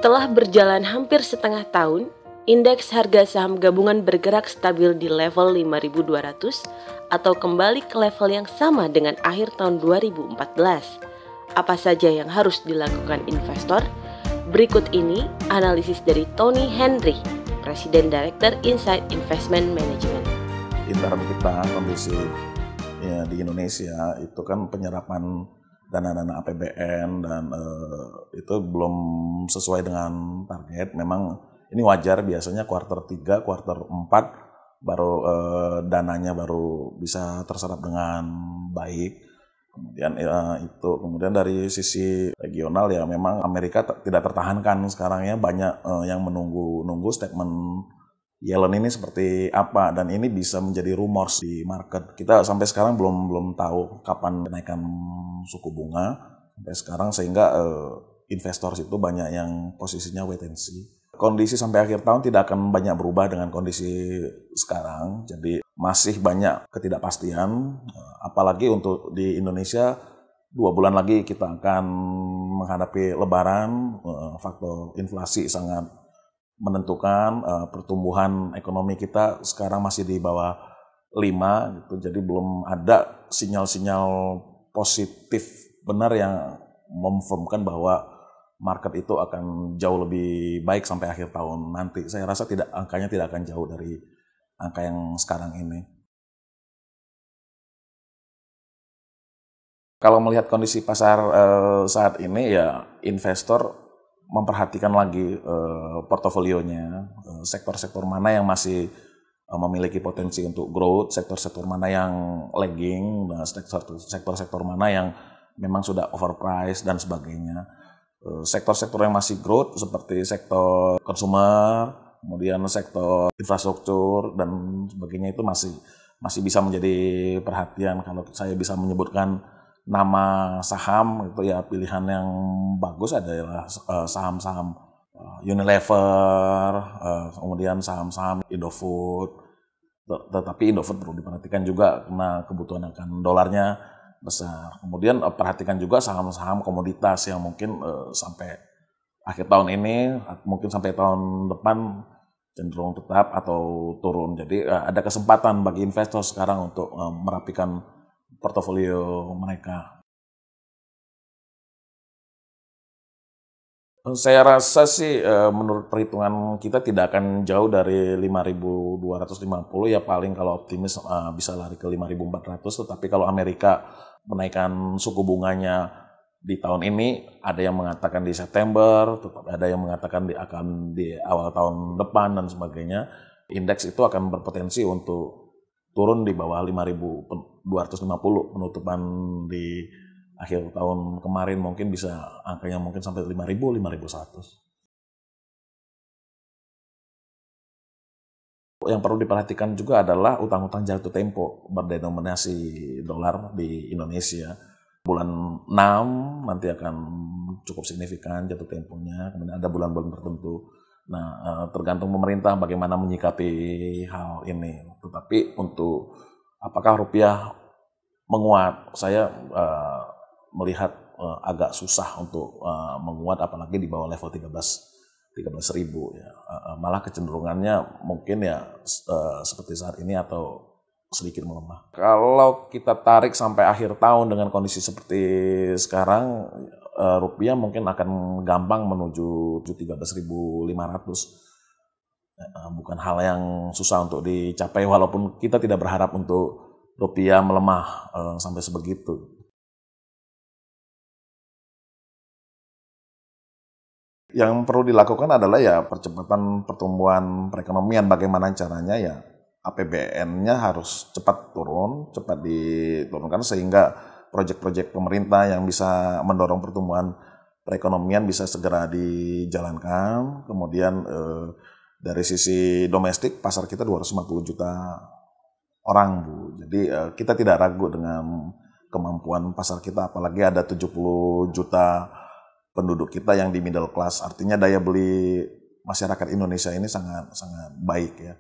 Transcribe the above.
Setelah berjalan hampir setengah tahun, indeks harga saham gabungan bergerak stabil di level 5.200 atau kembali ke level yang sama dengan akhir tahun 2014. Apa saja yang harus dilakukan investor? Berikut ini analisis dari Tony Henry, Presiden Director Insight Investment Management. Intern kita kondisi ya, di Indonesia itu kan penyerapan dana-dana APBN dan itu belum sesuai dengan target. Memang ini wajar, biasanya kuartal 3, kuartal 4 baru dananya baru bisa terserap dengan baik. Kemudian dari sisi regional ya memang Amerika tidak tertahankan sekarang ya, banyak yang menunggu statement Yellen ini seperti apa, dan ini bisa menjadi rumors di market. Kita sampai sekarang belum tahu kapan kenaikan suku bunga sampai sekarang, sehingga investor itu banyak yang posisinya wait and see. Kondisi sampai akhir tahun tidak akan banyak berubah dengan kondisi sekarang, jadi masih banyak ketidakpastian, apalagi untuk di Indonesia 2 bulan lagi kita akan menghadapi Lebaran, faktor inflasi sangat menentukan. Pertumbuhan ekonomi kita sekarang masih di bawah 5 gitu, jadi belum ada sinyal-sinyal positif benar yang memfirmkan bahwa market itu akan jauh lebih baik sampai akhir tahun nanti. Saya rasa angkanya tidak akan jauh dari angka yang sekarang ini. Kalau melihat kondisi pasar saat ini ya investor memperhatikan lagi portofolionya, sektor-sektor mana yang masih memiliki potensi untuk growth, sektor-sektor mana yang lagging, sektor-sektor mana yang memang sudah overpriced dan sebagainya. Sektor-sektor yang masih growth seperti sektor consumer, kemudian sektor infrastruktur dan sebagainya itu masih bisa menjadi perhatian. Kalau saya bisa menyebutkan nama saham itu ya, pilihan yang bagus adalah saham-saham Unilever, kemudian saham-saham Indofood. Tetapi Indofood perlu diperhatikan juga karena kebutuhan akan dolarnya besar. Kemudian perhatikan juga saham-saham komoditas yang mungkin sampai akhir tahun ini, mungkin sampai tahun depan cenderung tetap atau turun. Jadi ada kesempatan bagi investor sekarang untuk merapikan portofolio mereka. Saya rasa sih menurut perhitungan kita tidak akan jauh dari 5.250 ya, paling kalau optimis bisa lari ke 5.400. Tetapi kalau Amerika menaikkan suku bunganya di tahun ini, ada yang mengatakan di September, ada yang mengatakan akan di awal tahun depan dan sebagainya, indeks itu akan berpotensi untuk turun di bawah 5.250 penutupan di akhir tahun kemarin. Mungkin bisa angkanya mungkin sampai 5.000, 5.100. Yang perlu diperhatikan juga adalah utang-utang jatuh tempo berdenominasi dolar di Indonesia. Bulan 6 nanti akan cukup signifikan jatuh temponya, kemudian ada bulan-bulan tertentu. Nah, tergantung pemerintah bagaimana menyikapi hal ini. Tetapi untuk apakah rupiah menguat, saya melihat agak susah untuk menguat, apalagi di bawah level 13.000 ya. Malah kecenderungannya mungkin ya seperti saat ini atau sedikit melemah. Kalau kita tarik sampai akhir tahun dengan kondisi seperti sekarang, rupiah mungkin akan gampang menuju 13.500. Bukan hal yang susah untuk dicapai, walaupun kita tidak berharap untuk rupiah melemah sampai sebegitu. Yang perlu dilakukan adalah ya percepatan pertumbuhan perekonomian. Bagaimana caranya ya, APBN-nya harus cepat diturunkan sehingga proyek-proyek pemerintah yang bisa mendorong pertumbuhan perekonomian bisa segera dijalankan. Kemudian dari sisi domestik, pasar kita 250 juta orang, Bu. Jadi kita tidak ragu dengan kemampuan pasar kita, apalagi ada 70 juta penduduk kita yang di middle class. Artinya daya beli masyarakat Indonesia ini sangat baik ya.